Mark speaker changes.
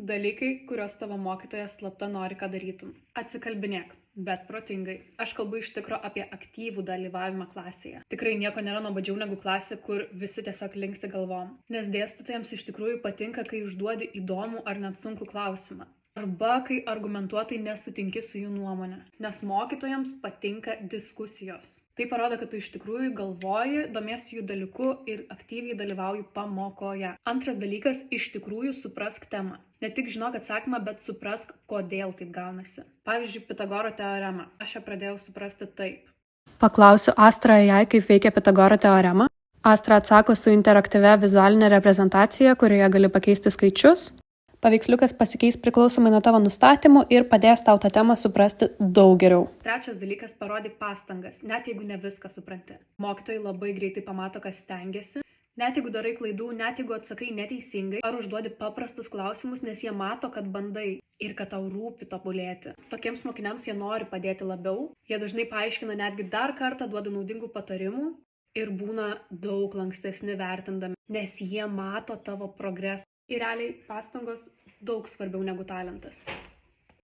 Speaker 1: Dalykai, kuriuos tavo mokytojas slapta nori, kad darytum. Atsikalbinėk, bet protingai. Aš kalbu iš tikro apie aktyvų dalyvavimą klasėje. Tikrai nieko nėra nuobodžiau negu klasė, kur visi tiesiog linksi galvom. Nes dėstytojams iš tikrųjų patinka, kai užduodi įdomų ar net sunkų klausimą. Arba kai argumentuotai nesutinki su jų nuomonė. Nes mokytojams patinka diskusijos. Tai parodo, kad tu iš tikrųjų galvoji, domiesi jų dalyku ir aktyviai dalyvauji pamokoje. Antras dalykas - iš tikrųjų suprask temą. Ne tik žinok atsakymą, bet suprask, kodėl taip gaunasi. Pavyzdžiui, Pitagoro teorema. Aš ją pradėjau suprasti taip.
Speaker 2: Paklausiu Astrą AI, kaip veikia Pitagoro teorema. Astra atsako su interaktyvia vizualinė reprezentacija, kurioje gali pakeisti skaičius. Paveiksliukas pasikeis priklausomai nuo tavo nustatymų ir padės tau tą temą suprasti daug geriau.
Speaker 1: Trečias dalykas - parodyk pastangas, net jeigu ne viską supranti. Mokytojai labai greitai pamato, kas stengiasi. Net jeigu darai klaidų, net jeigu atsakai neteisingai ar užduodi paprastus klausimus, nes jie mato, kad bandai ir kad tau rūpi tobulėti. Tokiems mokiniams jie nori padėti labiau, jie dažnai paaiškina netgi dar kartą, duoda naudingų patarimų ir būna daug lankstesni vertindami, nes jie mato tavo progresą. Ir realiai pastangos daug svarbiau negu talentas.